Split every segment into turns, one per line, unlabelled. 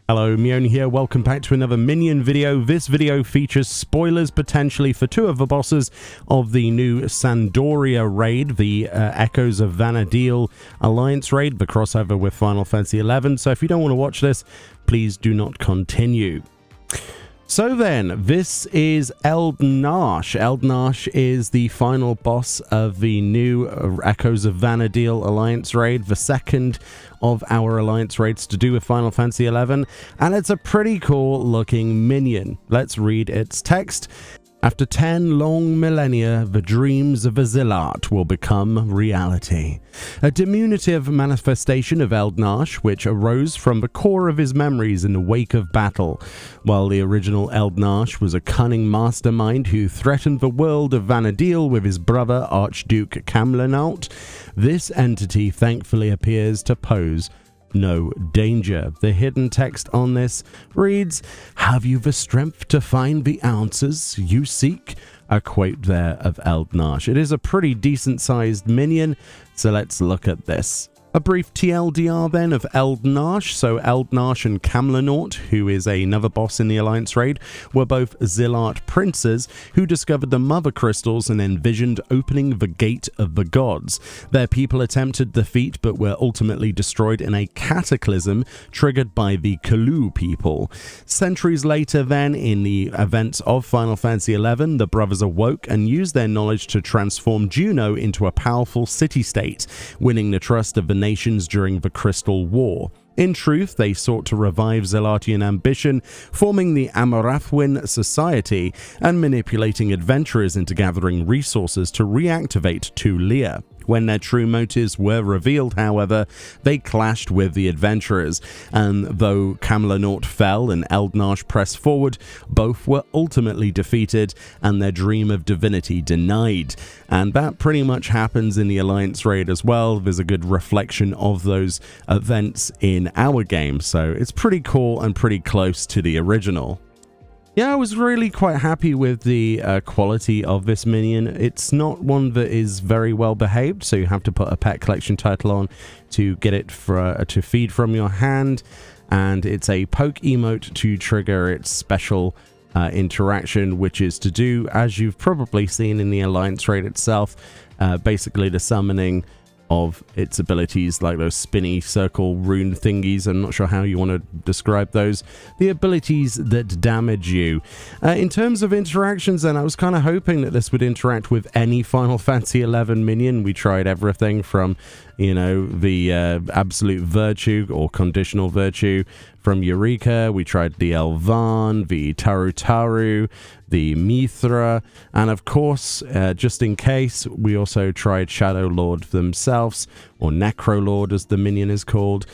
Hello, Meoni here. Welcome back to another Minion video. This video features spoilers potentially for two of the bosses of the new Sandoria raid, the Echoes of Vana'diel Alliance raid, the crossover with Final Fantasy XI. So if you don't want to watch this, please do not continue. So then, this is Eald'narche. Eald'narche is the final boss of the new Echoes of Vana'diel Alliance raid, the second of our Alliance raids to do with Final Fantasy XI, and it's a pretty cool looking minion. Let's read its text. After 10 long millennia, the dreams of a Eald'narche will become reality. A diminutive manifestation of Eald'narche, which arose from the core of his memories in the wake of battle. While the original Eald'narche was a cunning mastermind who threatened the world of Vana'diel with his brother Archduke Camlenaut, this entity thankfully appears to pose no danger. The hidden text on this reads, "Have you the strength to find the answers you seek?" A quote there of Eald'narche. It is a pretty decent sized minion, so let's look at this. A brief TLDR then of Eald'narche. So Eald'narche and Camlenaut, who is another boss in the Alliance raid, were both Eald'narche princes who discovered the Mother Crystals and envisioned opening the Gate of the Gods. Their people attempted defeat but were ultimately destroyed in a cataclysm triggered by the Kalu people. Centuries later then, in the events of Final Fantasy XI, the brothers awoke and used their knowledge to transform Juno into a powerful city-state, winning the trust of the nations during the Crystal War. In truth, they sought to revive Zelatian ambition, forming the Amarathwin Society and manipulating adventurers into gathering resources to reactivate Tulia. When their true motives were revealed, however, they clashed with the adventurers, and though Camlenaut fell and Eald'narche pressed forward, both were ultimately defeated and their dream of divinity denied. And that pretty much happens in the Alliance raid as well. There's a good reflection of those events in our game, so it's pretty cool and pretty close to the original. Yeah, I was really quite happy with the quality of this minion. It's not one that is very well behaved, so you have to put a pet collection title on to get it to feed from your hand, and it's a poke emote to trigger its special interaction, which is to do, as you've probably seen in the Alliance raid itself, basically the summoning of its abilities, like those spinny circle rune thingies. I'm not sure how you want to describe those. The abilities that damage you. In terms of interactions, then, I was kind of hoping that this would interact with any Final Fantasy XI minion. We tried everything from, you know, the absolute virtue or conditional virtue from Eureka. We tried the Elvan, the Tarutaru, the Mithra, and of course, just in case, we also tried Shadow Lord themselves, or Necro Lord as the minion is called.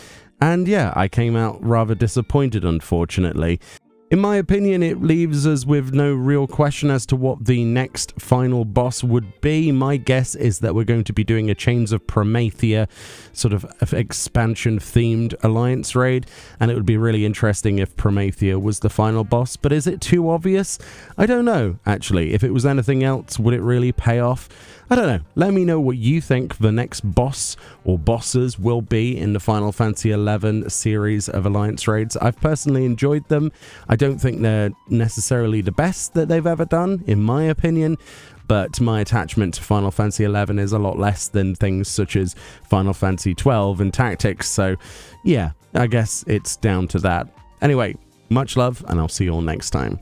And yeah, I came out rather disappointed, unfortunately. In my opinion, it leaves us with no real question as to what the next final boss would be. My guess is that we're going to be doing a Chains of Promethea sort of expansion-themed Alliance raid, and it would be really interesting if Promethea was the final boss. But is it too obvious? I don't know, actually. If it was anything else, would it really pay off? I don't know. Let me know what you think the next boss or bosses will be in the Final Fantasy XI series of Alliance raids. I've personally enjoyed them. I don't think they're necessarily the best that they've ever done, in my opinion, but my attachment to Final Fantasy XI is a lot less than things such as Final Fantasy XII and Tactics, so yeah, I guess it's down to that. Anyway, much love, and I'll see you all next time.